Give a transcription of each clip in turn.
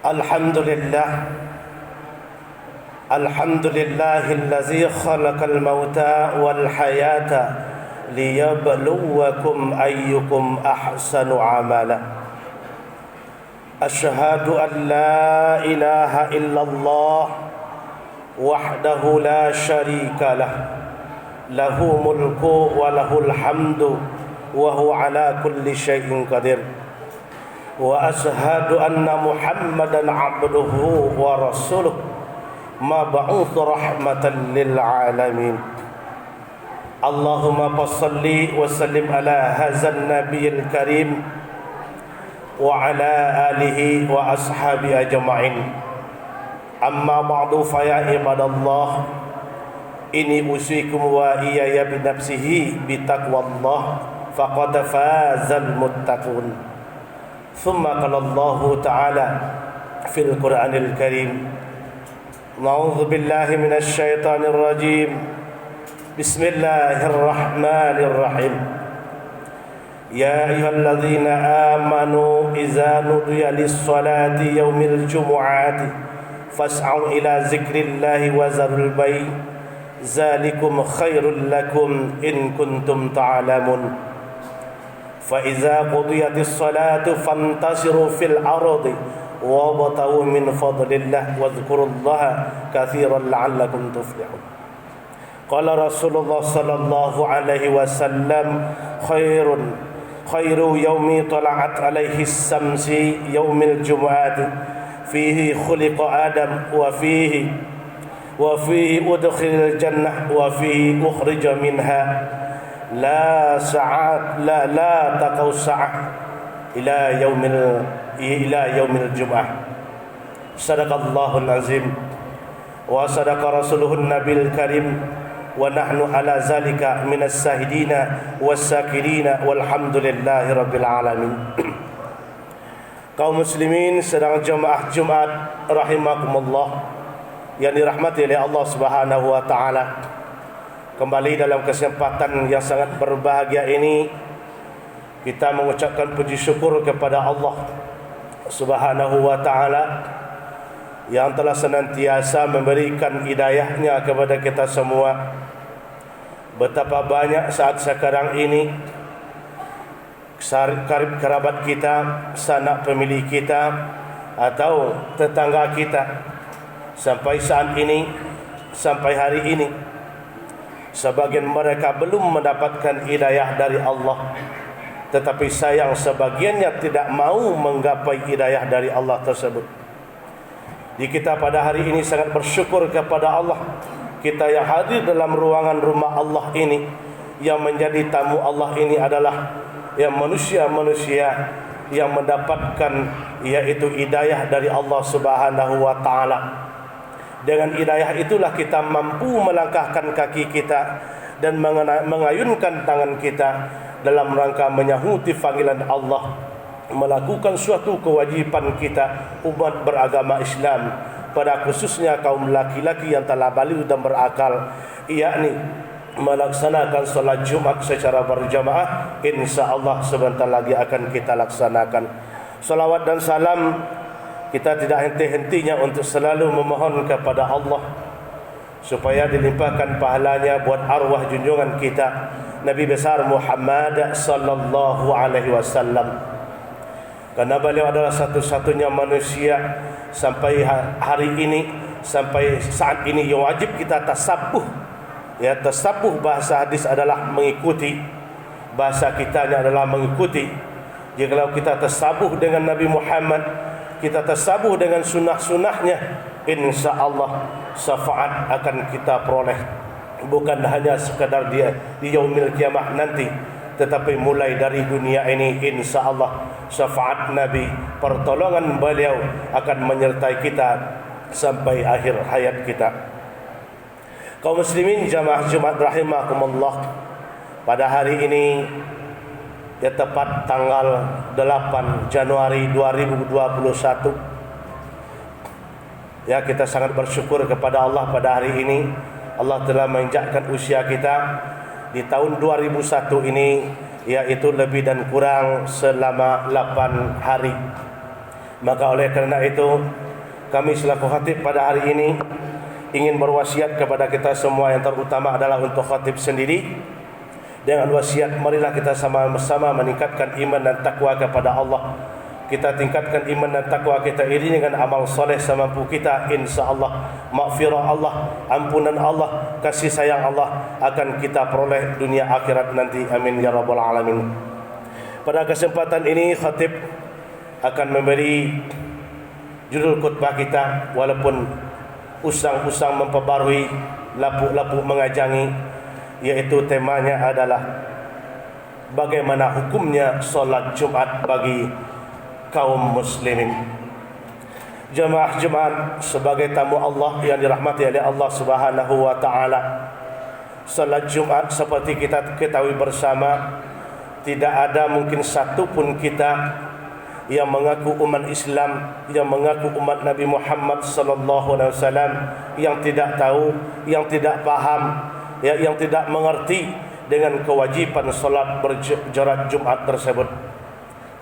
Alhamdulillah. Alhamdulillahillazi khalaqal mauta wal hayata liyabluwakum ayyukum ahsanu amala. Asyhadu an la ilaha illallah wahdahu la syarika lah. Lahu mulku wa lahul hamdu wa huwa ala kulli syai'in qadir. Wa ashhadu anna Muhammadan abduhu wa rasuluh ma ba'utha rahmatan lil alamin. Allahumma salli wa sallim ala hadzal nabiyil karim wa ala alihi wa ashabi ajma'in. Amma ba'du fa ya ibadallah, inni usikum wa iyaya bi nafsihi bi taqwallah faqad fazal muttaqun. ثم قال الله تعالى في القرآن الكريم: نعوذ بالله من الشيطان الرجيم، بسم الله الرحمن الرحيم. يا أيها الذين آمنوا إذا نودي للصلاة يوم الجمعة فاسعوا إلى ذكر الله وذروا البيع ذلكم خير لكم إن كنتم تعلمون. فإذا قضيت الصلاة فانتشروا في الأرض وابتغوا من فضل الله واذكروا الله كثيرا لعلكم تفلحون. قال رسول الله صلى الله عليه وسلم: خير يوم طلعت عليه الشمس يوم الجمعة فيه خلق آدم وفيه أدخل الجنة وفيه أخرج منها لا تقو الساعة إلى يوم الجمعة. صدق الله العظيم وصدق رسوله النبي الكريم ونحن على ذلك من الشاهدين والشاكرين والحمد لله رب العالمين. Kaum muslimin sedang jemaah Jumat rahimakumullah yang dirahmati oleh Allah Subhanahu wa taala. Kembali dalam kesempatan yang sangat berbahagia ini, kita mengucapkan puji syukur kepada Allah Subhanahu wa ta'ala yang telah senantiasa memberikan hidayahnya kepada kita semua. Betapa banyak saat sekarang ini karib kerabat kita, sanak pemilih kita atau tetangga kita sampai saat ini, sampai hari ini, sebagian mereka belum mendapatkan hidayah dari Allah, tetapi sayang sebagiannya tidak mau menggapai hidayah dari Allah tersebut. Di kita pada hari ini sangat bersyukur kepada Allah, kita yang hadir dalam ruangan rumah Allah ini, yang menjadi tamu Allah ini adalah yang manusia-manusia yang mendapatkan yaitu hidayah dari Allah Subhanahu wa ta'ala. Dengan hidayah itulah kita mampu melangkahkan kaki kita dan mengayunkan tangan kita dalam rangka menyahuti panggilan Allah, melakukan suatu kewajiban kita umat beragama Islam, pada khususnya kaum laki-laki yang telah baligh dan berakal, yakni melaksanakan salat Jumat secara berjamaah. InsyaAllah sebentar lagi akan kita laksanakan. Salawat dan salam kita tidak henti-hentinya untuk selalu memohon kepada Allah supaya dilimpahkan pahalanya buat arwah junjungan kita Nabi besar Muhammad sallallahu alaihi wasallam. Karena beliau adalah satu-satunya manusia sampai hari ini, sampai saat ini yang wajib kita tasabuh. Ya, tasabuh bahasa hadis adalah mengikuti, bahasa kitanya adalah mengikuti. Jikalau kita tasabuh dengan Nabi Muhammad, kita tasabuh dengan sunnah-sunnahnya, insyaAllah syafaat akan kita peroleh. Bukan hanya sekadar dia di yaumil kiamah nanti, tetapi mulai dari dunia ini insyaAllah syafaat Nabi, pertolongan beliau akan menyertai kita sampai akhir hayat kita. Kaum muslimin jamaah Jumat rahimakumullah, pada hari ini ya tepat tanggal 8 Januari 2021, ya kita sangat bersyukur kepada Allah pada hari ini. Allah telah menginjakkan usia kita di tahun 2001 ini, yaitu lebih dan kurang selama 8 hari. Maka oleh kerana itu, kami selaku khatib pada hari ini ingin berwasiat kepada kita semua, yang terutama adalah untuk khatib sendiri, dengan wasiat marilah kita sama-sama meningkatkan iman dan takwa kepada Allah. Kita tingkatkan iman dan takwa kita ini dengan amal soleh semampu kita. InsyaAllah maghfirah Allah, ampunan Allah, kasih sayang Allah akan kita peroleh dunia akhirat nanti. Amin ya rabbal alamin. Pada kesempatan ini khatib akan memberi judul khutbah kita, walaupun usang-usang memperbarui, lapuk-lapuk mengajangi, yaitu temanya adalah bagaimana hukumnya solat Jumat bagi kaum muslimin. Jemaah Jumat sebagai tamu Allah yang dirahmati oleh Allah Subhanahu wa taala, salat Jumat seperti kita ketahui bersama, tidak ada mungkin satu pun kita yang mengaku umat Islam, yang mengaku umat Nabi Muhammad sallallahu alaihi wasallam, yang tidak tahu, yang tidak paham, yang tidak mengerti dengan kewajiban salat berjarak Jumat tersebut.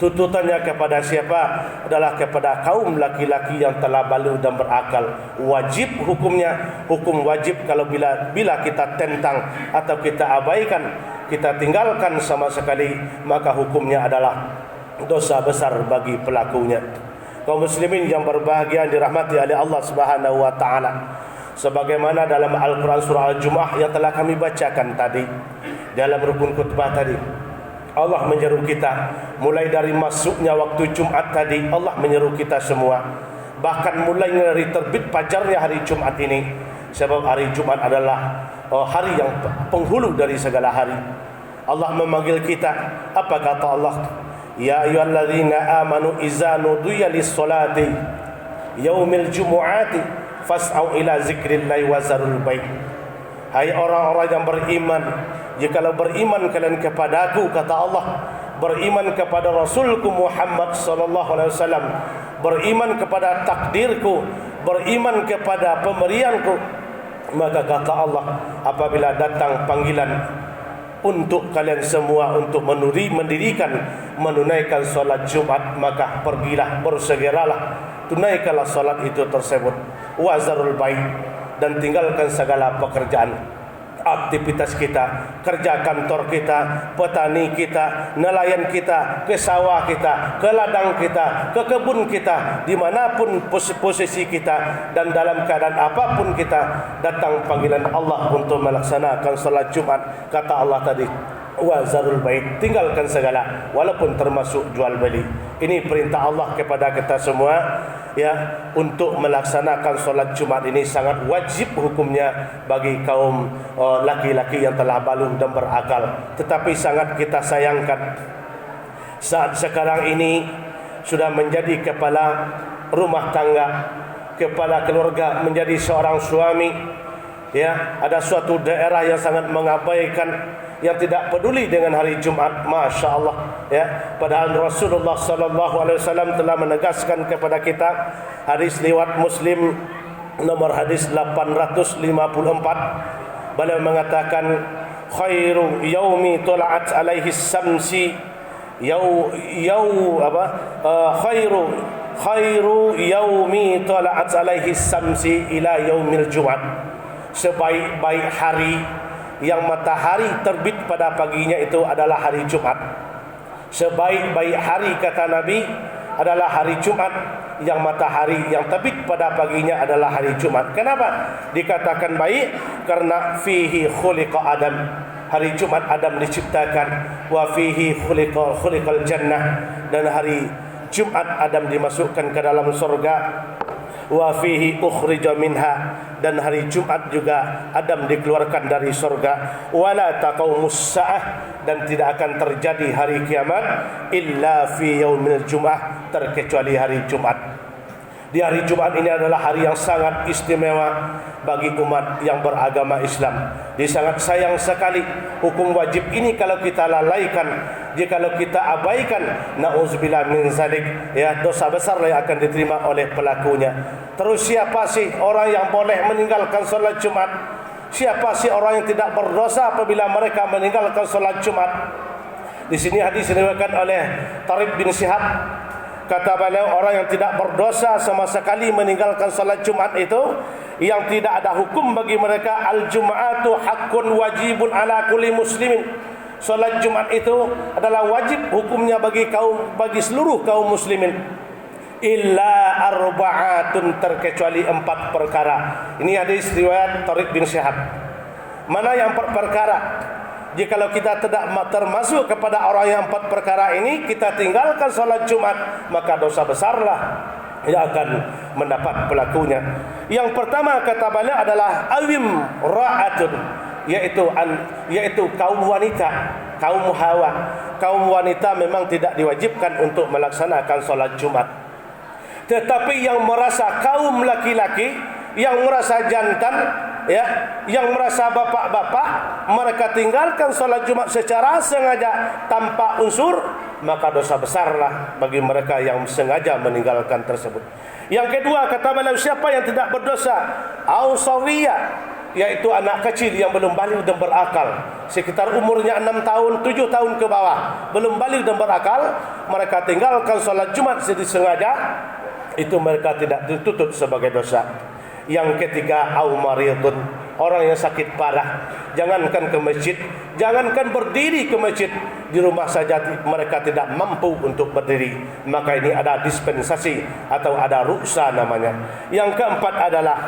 Tuntutannya kepada siapa? Adalah kepada kaum laki-laki yang telah balik dan berakal. Wajib hukumnya, hukum wajib kalau bila kita tentang atau kita abaikan, kita tinggalkan sama sekali, maka hukumnya adalah dosa besar bagi pelakunya. Kaum muslimin yang berbahagia dirahmati oleh Allah Subhanahu wa taala, sebagaimana dalam Al-Quran surah Al-Jumu'ah yang telah kami bacakan tadi, dalam rukun khutbah tadi, Allah menyeru kita mulai dari masuknya waktu Jumat tadi. Allah menyeru kita semua, bahkan mulai dari terbit fajarnya hari Jumat ini, sebab hari Jumat adalah hari yang penghulu dari segala hari. Allah memanggil kita. Apa kata Allah? Ya ayyuhalladzina amanu idza nudiya lis-salati yaumil jumu'ati fas'au ila zikrillahi wa zarul bai'. Hai orang-orang yang beriman, jikalau beriman kalian kepadaku, kata Allah, beriman kepada Rasulku Muhammad sallallahu alaihi wasallam, beriman kepada takdirku, beriman kepada pemberianku, maka kata Allah, apabila datang panggilan untuk kalian semua untuk mendirikan, menunaikan salat Jumat, maka pergilah, bersegeralah, tunaikanlah salat itu tersebut. Wazarul bai', dan tinggalkan segala pekerjaan, aktivitas kita, kerja kantor kita, petani kita, nelayan kita, ke sawah kita, ke ladang kita, ke kebun kita, dimanapun posisi kita dan dalam keadaan apapun kita, datang panggilan Allah untuk melaksanakan salat Jumat. Kata Allah tadi, wazarul bait, tinggalkan segala, walaupun termasuk jual beli. Ini perintah Allah kepada kita semua, ya, untuk melaksanakan solat Jumat ini sangat wajib hukumnya bagi kaum laki-laki yang telah balik dan berakal. Tetapi sangat kita sayangkan saat sekarang ini sudah menjadi kepala rumah tangga, kepala keluarga, menjadi seorang suami, ya, ada suatu daerah yang sangat mengabaikan, yang tidak peduli dengan hari Jumat. Masya Allah, ya. Padahal Rasulullah sallallahu alaihi wasallam telah menegaskan kepada kita, hadis riwayat Muslim nomor hadis 854, beliau mengatakan, khairu yaumi tula'at alaihi samsi khairu yaumi tula'at alaihi samsi ila yaumil Jumat. Sebaik-baik hari yang matahari terbit pada paginya itu adalah hari Jumat. Sebaik-baik hari, kata Nabi, adalah hari Jumat, yang matahari yang terbit pada paginya adalah hari Jumat. Kenapa dikatakan baik? Karena fihi khuliqa Adam, hari Jumat Adam diciptakan. Wa fihi khuliqal jannah, dan hari Jumat Adam dimasukkan ke dalam surga. Wa fihi ukhrija minha, dan hari Jumat juga Adam dikeluarkan dari surga. Wala taqumus saah, dan tidak akan terjadi hari kiamat illa fi yaumil Jum'ah, terkecuali hari Jumat. Di hari Jumat ini adalah hari yang sangat istimewa bagi umat yang beragama Islam. Dia sangat sayang sekali hukum wajib ini kalau kita lalaikan, jikalau kita abaikan, na'udzubillah min zalik, ya, dosa besar yang akan diterima oleh pelakunya. Terus siapa sih orang yang boleh meninggalkan salat Jumat? Siapa sih orang yang tidak berdosa apabila mereka meninggalkan salat Jumat? Di sini hadis diriwayatkan oleh Tariq bin Syihab, kata beliau, orang yang tidak berdosa sama sekali meninggalkan salat Jumat itu, yang tidak ada hukum bagi mereka. Al-Jum'atu haqqun wajibun ala kulli muslimin. Salat Jumat itu adalah wajib hukumnya bagi seluruh kaum muslimin. Illa arba'atun, terkecuali 4 perkara. Ini hadis riwayat Tariq bin Syihab. Mana yang 4 perkara? Jikalau kita tidak termasuk kepada orang yang 4 perkara ini, kita tinggalkan salat Jumat, maka dosa besarlah yang akan mendapat pelakunya. Yang pertama kata beliau adalah awim ra'atun, yaitu kaum wanita, kaum hawa. Kaum wanita memang tidak diwajibkan untuk melaksanakan salat Jumat. Tetapi yang merasa kaum laki-laki, yang merasa jantan, ya, yang merasa bapak-bapak, mereka tinggalkan salat Jumat secara sengaja tanpa unsur, maka dosa besarlah bagi mereka yang sengaja meninggalkan tersebut. Yang kedua kata beliau, siapa yang tidak berdosa? Ausawiyah, yaitu anak kecil yang belum balik dan berakal, sekitar umurnya 6 tahun, 7 tahun ke bawah, belum balik dan berakal, mereka tinggalkan salat Jumat secara sengaja, itu mereka tidak dituntut sebagai dosa. Yang ketiga, au maridun, orang yang sakit parah, jangankan ke masjid, jangankan berdiri ke masjid, di rumah saja mereka tidak mampu untuk berdiri, maka ini ada dispensasi atau ada ruksa namanya. Yang keempat adalah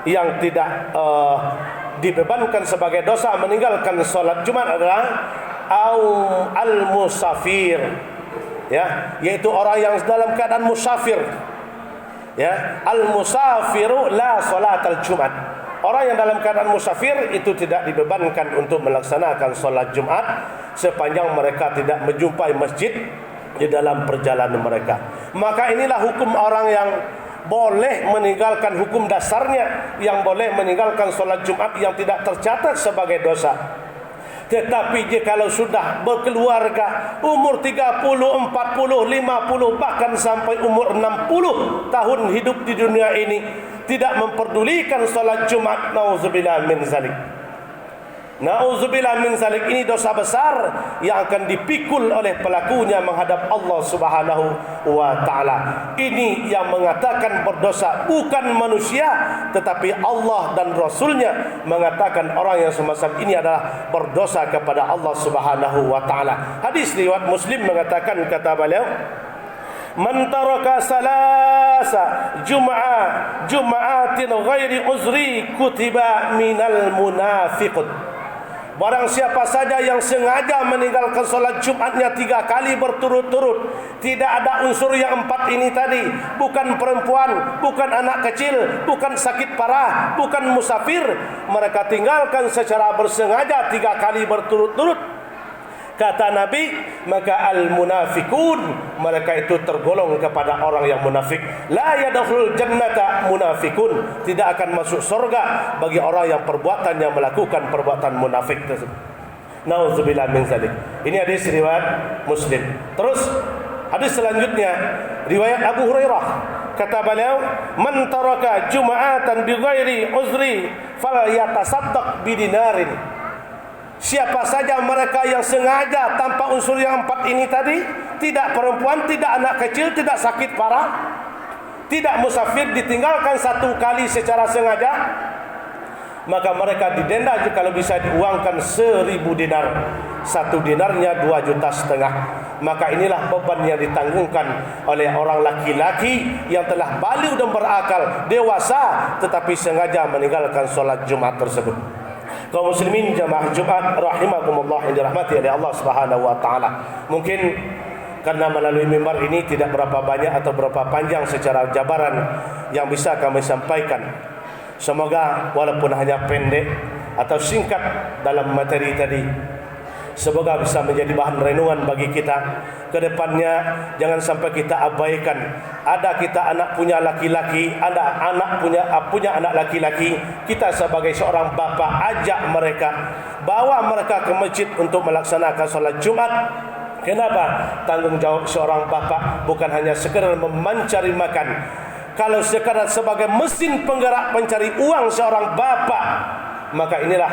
yang tidak dibebankan sebagai dosa meninggalkan salat Jumat adalah au al-musafir, ya, yaitu orang yang dalam keadaan musafir. Ya, al-musafiru la salatal Jumat. Orang yang dalam keadaan musafir itu tidak dibebankan untuk melaksanakan salat Jumat sepanjang mereka tidak menjumpai masjid di dalam perjalanan mereka. Maka inilah hukum orang yang boleh meninggalkan hukum dasarnya, yang boleh meninggalkan salat Jumat yang tidak tercatat sebagai dosa. Tetapi jikalau sudah berkeluarga, umur 30, 40, 50, bahkan sampai umur 60 tahun hidup di dunia ini, tidak memperdulikan salat Jumat, nauzubillah min zalik. Nauzubillah min zalik, ini dosa besar yang akan dipikul oleh pelakunya menghadap Allah Subhanahu wa taala. Ini yang mengatakan berdosa bukan manusia, tetapi Allah dan Rasulnya mengatakan orang yang semacam ini adalah berdosa kepada Allah Subhanahu wa taala. Hadis riwayat Muslim mengatakan, kata beliau, man taraka salasa jum'atin ghairi uzri kutiba minal munafiqun. Barang siapa saja yang sengaja meninggalkan salat Jumatnya 3 kali berturut-turut, tidak ada unsur yang 4 ini tadi, bukan perempuan, bukan anak kecil, bukan sakit parah, bukan musafir, mereka tinggalkan secara bersengaja 3 kali berturut-turut, kata Nabi, maka al-munafikun, mereka itu tergolong kepada orang yang munafik. La yadkhulul jannata munafikun, tidak akan masuk surga bagi orang yang perbuatannya melakukan perbuatan munafik tersebut. Nauzubillah min zalik. Ini hadis riwayat Muslim. Terus hadis selanjutnya riwayat Abu Hurairah, kata beliau, man taraka jum'atan bighairi uzri falyatasaddaq bidinarin. Siapa saja mereka yang sengaja tanpa unsur yang 4 ini tadi, tidak perempuan, tidak anak kecil, tidak sakit parah, tidak musafir, ditinggalkan 1 kali secara sengaja, maka mereka didenda kalau bisa diuangkan 1000 dinar. 1 dinarnya 2,5 juta. Maka inilah beban yang ditanggungkan oleh orang laki-laki yang telah balik dan berakal, dewasa, tetapi sengaja meninggalkan solat Jumat tersebut. Kaum muslimin jamaah Jumat rahimakumullah yang dirahmati oleh Allah Subhanahu wa taala. Mungkin karena melalui mimbar ini tidak berapa banyak atau berapa panjang secara jabaran yang bisa kami sampaikan. Semoga walaupun hanya pendek atau singkat dalam materi tadi, semoga bisa menjadi bahan renungan bagi kita ke depannya. Jangan sampai kita abaikan. Ada kita anak punya laki-laki, ada anak punya anak laki-laki. Kita sebagai seorang bapa ajak mereka, bawa mereka ke masjid untuk melaksanakan salat Jumat. Kenapa? Tanggung jawab seorang bapa bukan hanya sekedar mencari makan. Kalau sekadar sebagai mesin penggerak pencari uang seorang bapa, maka inilah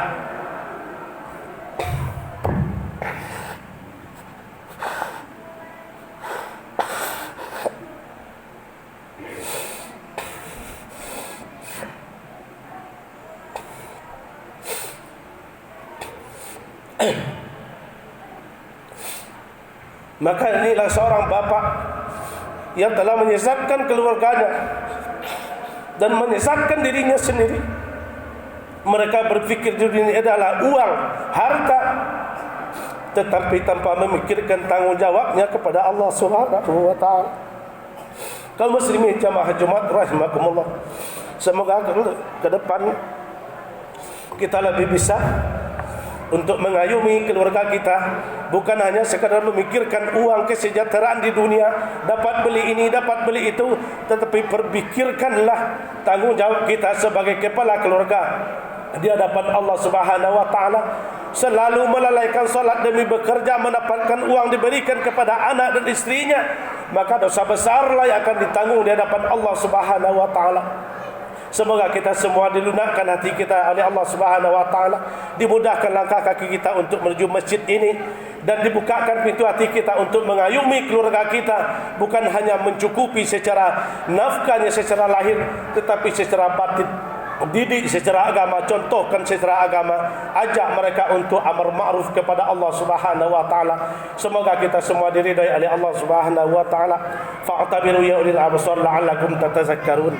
Maka inilah seorang bapa yang telah menyesatkan keluarganya dan menyesatkan dirinya sendiri. Mereka berpikir dunia adalah uang, harta, tetapi tanpa memikirkan tanggung jawabnya kepada Allah Subhanahu wa taala. Kaum muslimin jamaah Jumat rahimakumullah, semoga ke depan kita lebih bisa untuk mengayumi keluarga kita, bukan hanya sekadar memikirkan uang, kesejahteraan di dunia, dapat beli ini, dapat beli itu, tetapi perpikirkanlah tanggung jawab kita sebagai kepala keluarga di hadapan Allah Subhanahu wa taala. Selalu melalaikan salat demi bekerja mendapatkan uang diberikan kepada anak dan istrinya, maka dosa besarlah yang akan ditanggung di hadapan Allah Subhanahu wa taala. Semoga kita semua dilunakkan hati kita oleh Allah Subhanahu wa taala, dimudahkan langkah kaki kita untuk menuju masjid ini, dan dibukakan pintu hati kita untuk mengayumi keluarga kita, bukan hanya mencukupi secara nafkahnya secara lahir, tetapi secara batin. Didik secara agama, contohkan secara agama, ajak mereka untuk amar ma'ruf kepada Allah Subhanahu wa taala. Semoga kita semua diridai oleh Allah Subhanahu wa taala. Fa'tabiru ya ulil absar la'allakum tatazakkarun.